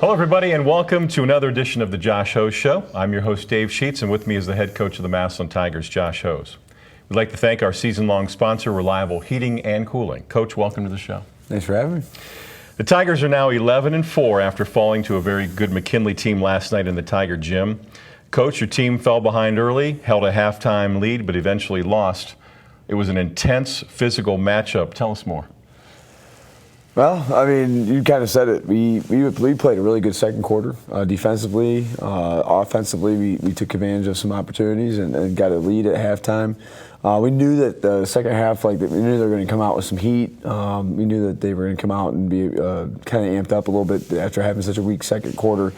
Hello, everybody, and welcome to another edition of the Josh Hose Show. I'm your host, Dave Sheets, and with me is the head coach of the Massillon Tigers, Josh Hose. We'd like to thank our season-long sponsor, Reliable Heating and Cooling. Coach, welcome to the show. Thanks for having me. The Tigers are now 11-4 after falling to a very good McKinley team last night in the Tiger Gym. Coach, your team fell behind early, held a halftime lead, but eventually lost. It was an intense physical matchup. Tell us more. Well, I mean, you kind of said it. We played a really good second quarter. Defensively, offensively, we took advantage of some opportunities and got a lead at halftime. We knew that the second half, we knew they were going to come out with some heat. We knew that they were going to come out and be kind of amped up a little bit after having such a weak second quarter.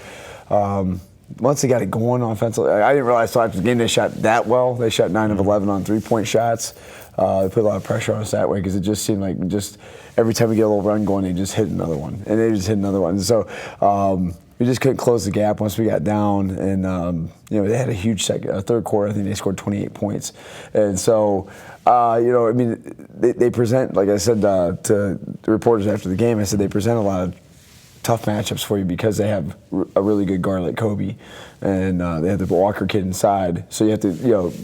Once they got it going offensively, I didn't realize until after the game they shot that well. They shot 9 of 11 on three-point shots. They put a lot of pressure on us that way because it just seemed like every time we get a little run going, they just hit another one. And they just hit another one. So we just couldn't close the gap once we got down. And, they had a huge third quarter. I think they scored 28 points. And so, they present, like I said to the reporters after the game, I said they present a lot of tough matchups for you because they have a really good guard like Kobe, and they have the Walker kid inside. So you have to,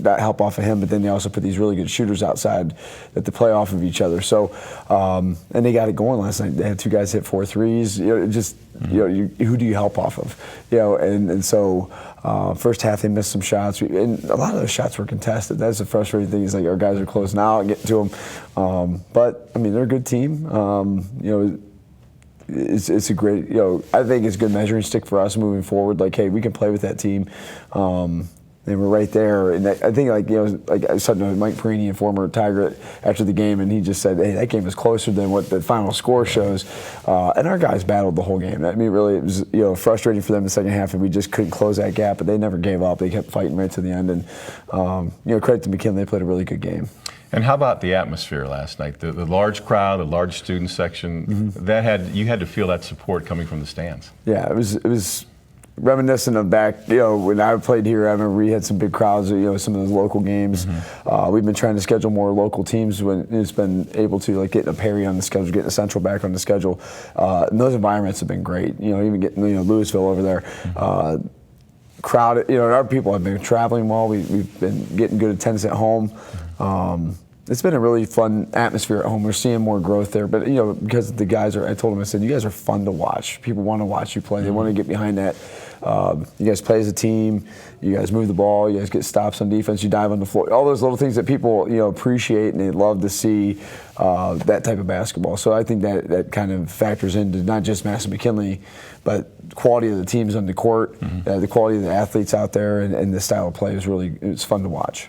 that help off of him. But then they also put these really good shooters outside that they play off of each other. So, and they got it going last night. They had 2 guys hit 4 threes. Who do you help off of? And so first half they missed some shots, and a lot of those shots were contested. That's the frustrating thing. Is like our guys are closing out and getting to them. But I mean, they're a good team. It's a great, I think it's a good measuring stick for us moving forward. Like, hey, we can play with that team, and we're right there. And I think, like I said to Mike Perini, a former Tiger, after the game, and he just said, hey, that game was closer than what the final score shows. And our guys battled the whole game. I mean, really, it was frustrating for them in the second half, and we just couldn't close that gap. But they never gave up. They kept fighting right to the end. And credit to McKinley, they played a really good game. And how about the atmosphere last night? The large crowd, the large student section, you had to feel that support coming from the stands. Yeah, it was reminiscent of back, when I played here. I remember we had some big crowds, some of those local games. We've been trying to schedule more local teams when it's been able to, like getting a Perry on the schedule, getting a Central back on the schedule. And those environments have been great. Even getting Louisville over there. Crowded, our people have been traveling well. We've been getting good attendance at home. It's been a really fun atmosphere at home. We're seeing more growth there, but because the guys I told them, I said, you guys are fun to watch. People want to watch you play. They want to get behind that. You guys play as a team. You guys move the ball. You guys get stops on defense. You dive on the floor. All those little things that people appreciate and they love to see that type of basketball. So I think that kind of factors into not just Massillon McKinley, but quality of the teams on the court, the quality of the athletes out there, and the style of play it's fun to watch.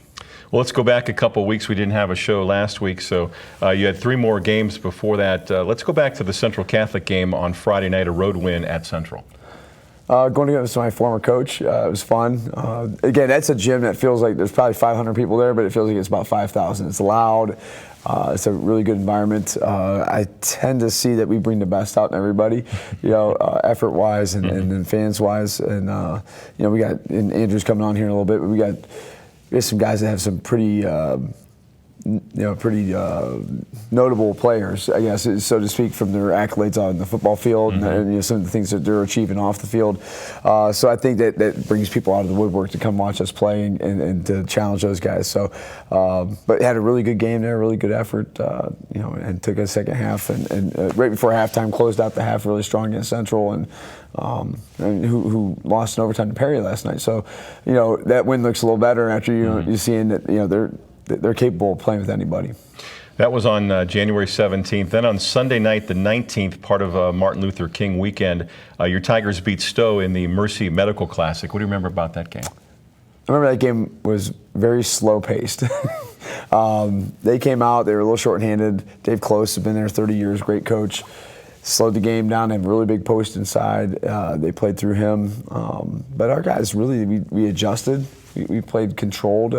Well, let's go back a couple weeks. We didn't have a show last week, so you had 3 more games before that. Let's go back to the Central Catholic game on Friday night, a road win at Central. Going against my former coach, it was fun. Again, that's a gym that feels like there's probably 500 people there, but it feels like it's about 5,000. It's loud. It's a really good environment. I tend to see that we bring the best out in everybody, effort-wise and fans-wise. And we got Andrew's coming on here in a little bit, but we got some guys that have some pretty notable players, I guess, so to speak, from their accolades on the football field and some of the things that they're achieving off the field. So I think that brings people out of the woodwork to come watch us play and to challenge those guys. So, but had a really good game there, really good effort, and took a second half and right before halftime closed out the half really strong against Central and who lost in overtime to Perry last night. So, that win looks a little better after you seeing that they're capable of playing with anybody. That was on January 17th. Then on Sunday night, the 19th, part of Martin Luther King weekend, your Tigers beat Stowe in the Mercy Medical Classic. What do you remember about that game? I remember that game was very slow-paced. They came out, they were a little short-handed. Dave Close has been there 30 years, great coach. Slowed the game down, they have a really big post inside. They played through him. But our guys really, we adjusted. We played controlled.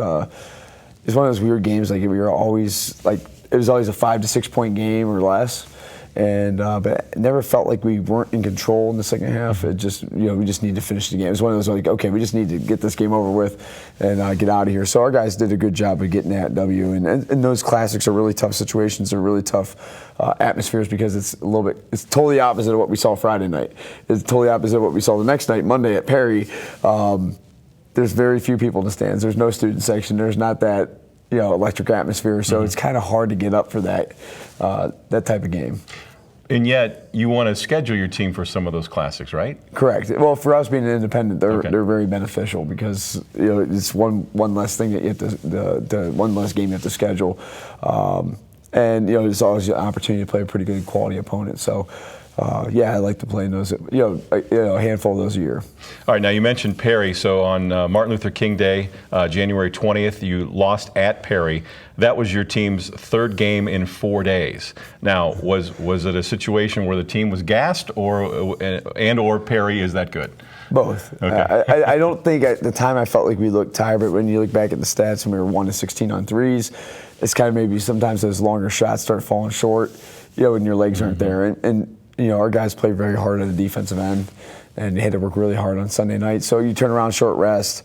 It's one of those weird games, like we were always, it was always a 5 to 6 point game or less. and but it never felt like we weren't in control in the second half. It just, we just needed to finish the game. It was one of those like, okay, we just need to get this game over with and get out of here. So our guys did a good job of getting that W. And those classics are really tough situations. They're really tough atmospheres because it's totally opposite of what we saw Friday night. It's totally opposite of what we saw the next night, Monday at Perry. There's very few people in the stands. There's no student section. There's not that electric atmosphere. So it's kind of hard to get up for that type of game. And yet, you want to schedule your team for some of those classics, right? Correct. Well, for us being an independent, they're very beneficial because it's one less thing that you have to one less game you have to schedule, and there's always an opportunity to play a pretty good quality opponent. So. I like to play in those, a handful of those a year. All right, now you mentioned Perry. So on Martin Luther King Day, January 20th, you lost at Perry. That was your team's third game in 4 days. Now, was it a situation where the team was gassed, or Perry is that good? Both. Okay. I don't think at the time I felt like we looked tired, but when you look back at the stats and we were 1-16 on threes, it's kind of maybe sometimes those longer shots start falling short, when your legs aren't there. And our guys played very hard on the defensive end, and they had to work really hard on Sunday night. So you turn around short rest,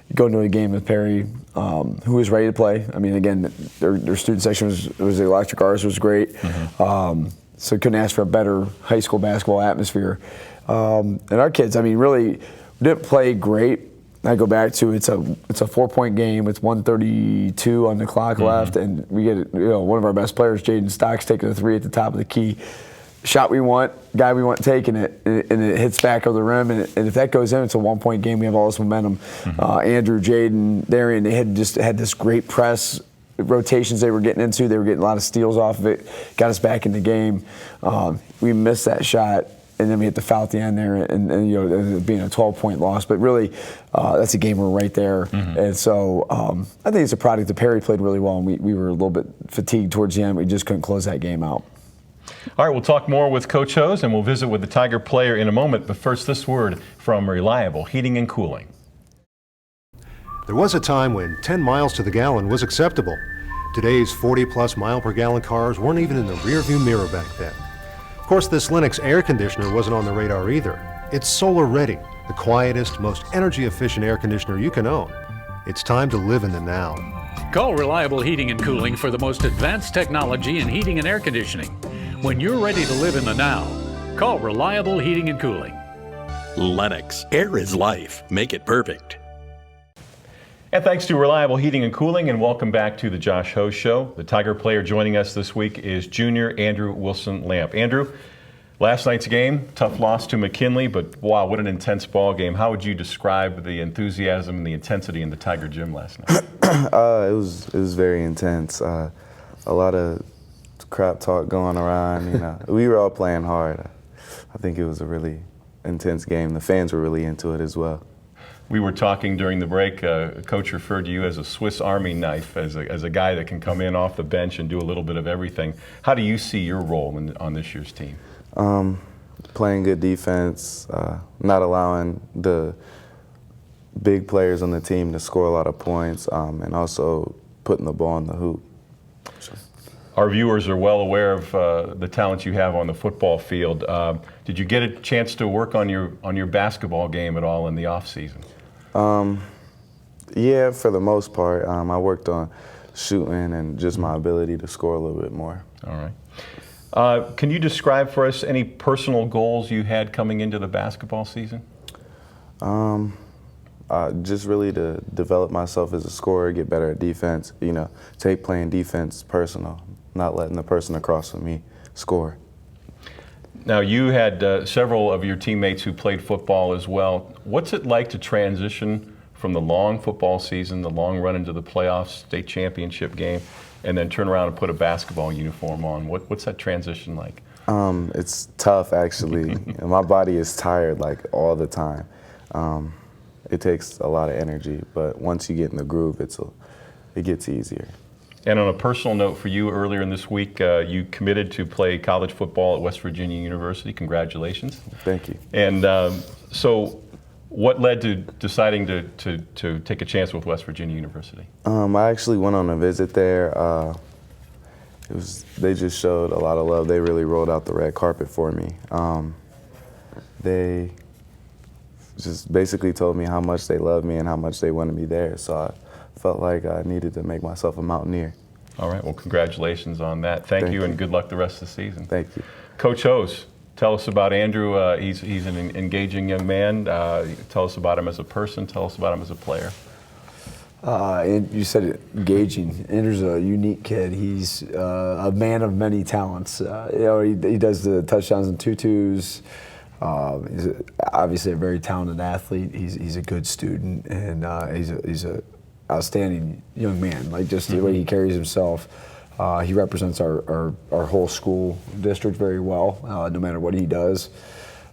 you go into a game with Perry, who was ready to play. I mean, again, their student section was electric. Ours was great. So couldn't ask for a better high school basketball atmosphere. And our kids, I mean, really didn't play great. I go back to it's a 4-point game with 1:32 on the clock left, and we get one of our best players, Jaden Stocks, taking a three at the top of the key. Shot we want, guy we want taking it, and it hits back over the rim. And if that goes in, it's a 1-point game. We have all this momentum. Andrew, Jaden, Darian, they had this great press rotations they were getting into. They were getting a lot of steals off of it, got us back in the game. We missed that shot, and then we hit the foul at the end there, and it being a 12-point loss. But really, that's a game we're right there. And so I think it's a product that Perry played really well, and we were a little bit fatigued towards the end. We just couldn't close that game out. All right, we'll talk more with Coach Hose, and we'll visit with the Tiger player in a moment. But first, this word from Reliable Heating and Cooling. There was a time when 10 miles to the gallon was acceptable. Today's 40-plus mile-per-gallon cars weren't even in the rearview mirror back then. Of course, this Lennox air conditioner wasn't on the radar either. It's solar-ready, the quietest, most energy-efficient air conditioner you can own. It's time to live in the now. Call Reliable Heating and Cooling for the most advanced technology in heating and air conditioning. When you're ready to live in the now, call Reliable Heating and Cooling. Lennox, air is life. Make it perfect. And thanks to Reliable Heating and Cooling, and welcome back to the Josh Hose Show. The Tiger player joining us this week is junior Andrew Wilson-Lamp. Andrew, last night's game, tough loss to McKinley, but wow, what an intense ball game. How would you describe the enthusiasm and the intensity in the Tiger gym last night? It was very intense. A lot of crap talk going around. We were all playing hard. I think it was a really intense game. The fans were really into it as well. We were talking during the break. Coach referred to you as a Swiss Army knife, as a guy that can come in off the bench and do a little bit of everything. How do you see your role on this year's team? Playing good defense, not allowing the big players on the team to score a lot of points, and also putting the ball in the hoop. Our viewers are well aware of the talent you have on the football field. Did you get a chance to work on your basketball game at all in the off season? Yeah, for the most part. I worked on shooting and just my ability to score a little bit more. All right. Can you describe for us any personal goals you had coming into the basketball season? Just really to develop myself as a scorer, get better at defense, take playing defense personal, not letting the person across from me score. Now, you had several of your teammates who played football as well. What's it like to transition from the long football season, the long run into the playoffs, state championship game, and then turn around and put a basketball uniform on? What's that transition like? It's tough, actually. My body is tired all the time. It takes a lot of energy, but once you get in the groove, it gets easier. And on a personal note for you, earlier in this week, you committed to play college football at West Virginia University. Congratulations. Thank you. And so what led to deciding to take a chance with West Virginia University? I actually went on a visit there, they just showed a lot of love. They really rolled out the red carpet for me. They just basically told me how much they love me and how much they wanted me there. So I felt like I needed to make myself a Mountaineer. All right, well, congratulations on that. Thank you, and good luck the rest of the season. Thank you. Coach Hose, tell us about Andrew. He's an engaging young man. Tell us about him as a person. Tell us about him as a player. And you said it, engaging. Andrew's a unique kid. He's a man of many talents. He does the touchdowns and tutus. He's obviously a very talented athlete. He's a good student, and he's a outstanding young man. Like just the way he carries himself. He represents our whole school district very well, no matter what he does.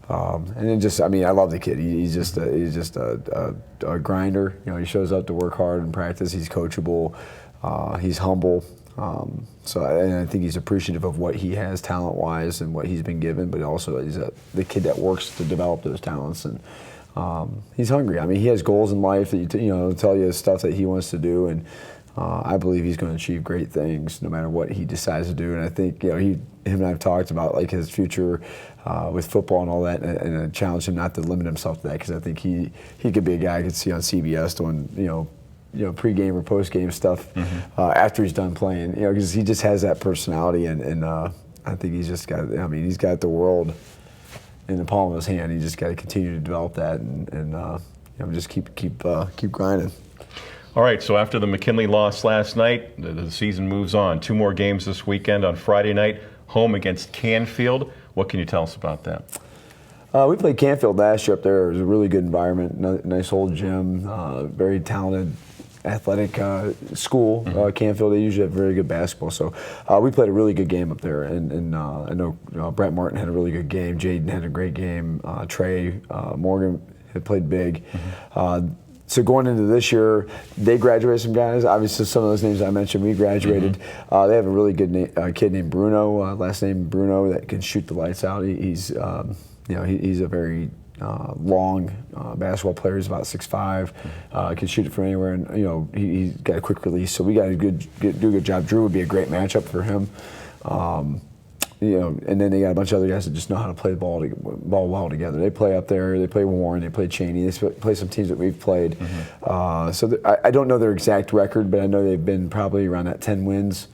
And then I love the kid. He's just a grinder. He shows up to work hard in practice. He's coachable. He's humble. And I think he's appreciative of what he has talent-wise and what he's been given. But also, he's the kid that works to develop those talents. And he's hungry. I mean, he has goals in life that tell you stuff that he wants to do. And I believe he's going to achieve great things no matter what he decides to do. And I think him and I have talked about like his future with football and all that, and I challenge him not to limit himself to that, because I think he could be a guy I could see on CBS doing pregame or postgame stuff after he's done playing. Because he just has that personality, and I think he's just got. I mean, he's got the world in the palm of his hand. He just got to continue to develop that and just keep grinding. All right, so after the McKinley loss last night, the season moves on. 2 more games this weekend on Friday night, home against Canfield. What can you tell us about that? We played Canfield last year up there. It was a really good environment, nice old gym, very talented, athletic school. Canfield, they usually have very good basketball. So we played a really good game up there. And I know Brett Martin had a really good game. Jaden had a great game. Trey Morgan had played big. So going into this year, they graduated some guys. Obviously, some of those names I mentioned, we graduated. They have a really good kid named Bruno, last name Bruno, that can shoot the lights out. He's a very long basketball player. He's about 6'5", can shoot it from anywhere, and he's got a quick release. So we got to do a good job. Drew would be a great matchup for him. And then they got a bunch of other guys that just know how to play the ball well together. They play up there. They play Warren. They play Cheney. They play some teams that we've played. So I don't know their exact record, but I know they've been probably around that 10 wins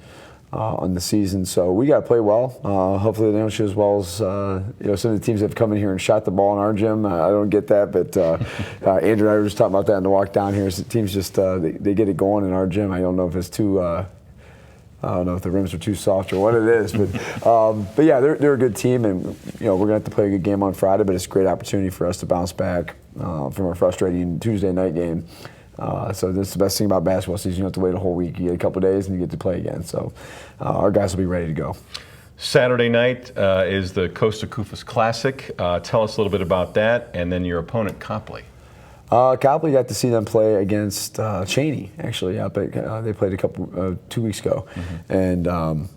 on the season. So we got to play well. Hopefully they don't shoot as well as some of the teams that have come in here and shot the ball in our gym. I don't get that, but Andrew and I were just talking about that on the walk down here. So teams just they get it going in our gym. I don't know if it's too. I don't know if the rims are too soft or what it is, but yeah, they're a good team, and we're gonna have to play a good game on Friday. But it's a great opportunity for us to bounce back from our frustrating Tuesday night game. So that's the best thing about basketball season. You don't have to wait a whole week. You get a couple of days and you get to play again. So our guys will be ready to go. Saturday night is the Costa Cufas Classic. Tell us a little bit about that, and then your opponent, Copley. Copley, got to see them play against Cheney, actually. They played 2 weeks ago. And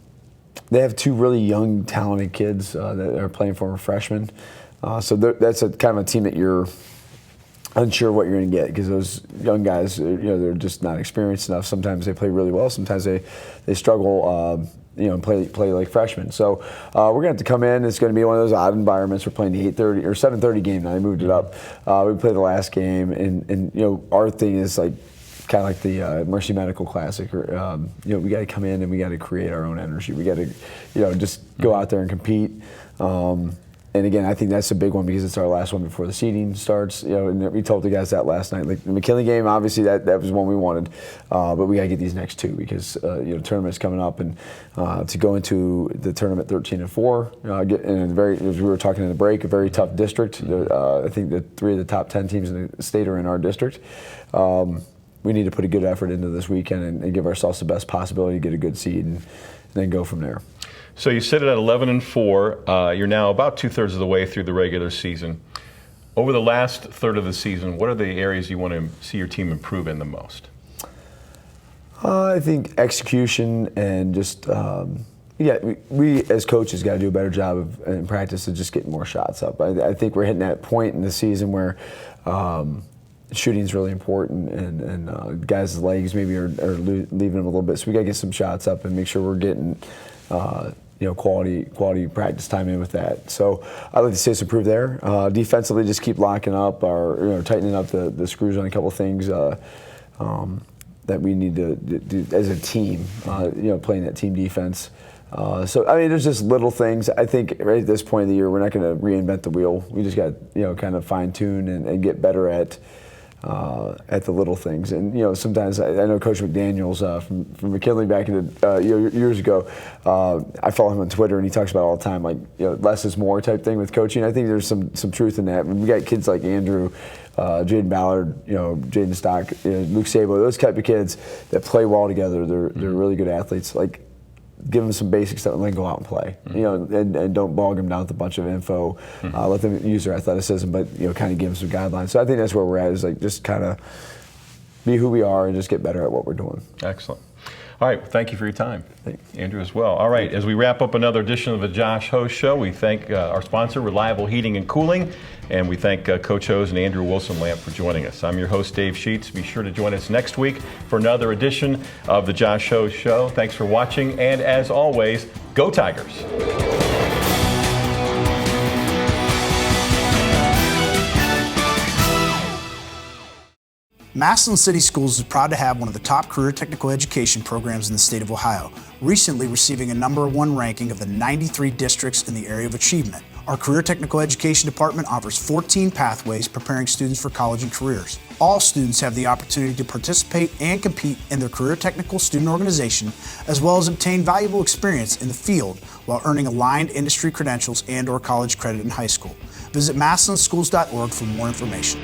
they have 2 really young, talented kids that are playing for freshmen. So that's kind of a team that you're unsure what you're going to get, because those young guys, they're just not experienced enough. Sometimes they play really well. Sometimes they struggle. And play like freshmen. So we're going to have to come in. It's going to be one of those odd environments. We're playing the 8:30 or 7:30 game now. They moved it up. We played the last game, and our thing is like kind of like the Mercy Medical Classic. Or, we got to come in and we got to create our own energy. We got to, just go out there and compete. And again, I think that's a big one because it's our last one before the seeding starts. And we told the guys that last night. Like the McKinley game, obviously that was one we wanted, but we got to get these next 2 because tournament's coming up, and to go into the tournament 13-4, and as we were talking in the break, a very tough district. I think that 3 of the top 10 teams in the state are in our district. We need to put a good effort into this weekend and give ourselves the best possibility to get a good seed and then go from there. So you sit at 11-4. You're now about 2/3 of the way through the regular season. Over the last third of the season, what are the areas you want to see your team improve in the most? I think execution and just we as coaches got to do a better job in practice of just getting more shots up. I think we're hitting that point in the season where shooting is really important, and guys' legs maybe are leaving them a little bit. So we got to get some shots up and make sure we're getting quality practice time in with that. So I'd like to see us improve there. Defensively, just keep locking up or tightening up the screws on a couple of things that we need to do as a team. Playing that team defense. So I mean, there's just little things. I think right at this point of the year, we're not going to reinvent the wheel. We just got kind of fine tune and get better at the little things. And sometimes I know Coach McDaniels from McKinley back in the years ago. I follow him on Twitter, and he talks about it all the time, like less is more type thing with coaching. I think there's some truth in that. We got kids like Andrew, Jaden Ballard, Jaden Stock, Luke Sabo, those type of kids that play well together. They're really good athletes. Like, give them some basic stuff and then go out and play. And don't bog them down with a bunch of info. Let them use their athleticism, but kind of give them some guidelines. So I think that's where we're at, is like just kind of be who we are and just get better at what we're doing. Excellent. All right, well, thank you for your time, Andrew, as well. All right, as we wrap up another edition of the Josh Ho Show, we thank our sponsor, Reliable Heating and Cooling, and we thank Coach Hose and Andrew Wilson-Lamp for joining us. I'm your host, Dave Sheets. Be sure to join us next week for another edition of the Josh Ho Show. Thanks for watching, and as always, go Tigers. Massillon City Schools is proud to have one of the top career technical education programs in the state of Ohio, recently receiving a #1 ranking of the 93 districts in the area of achievement. Our career technical education department offers 14 pathways preparing students for college and careers. All students have the opportunity to participate and compete in their career technical student organization, as well as obtain valuable experience in the field while earning aligned industry credentials and/or college credit in high school. Visit massillonschools.org for more information.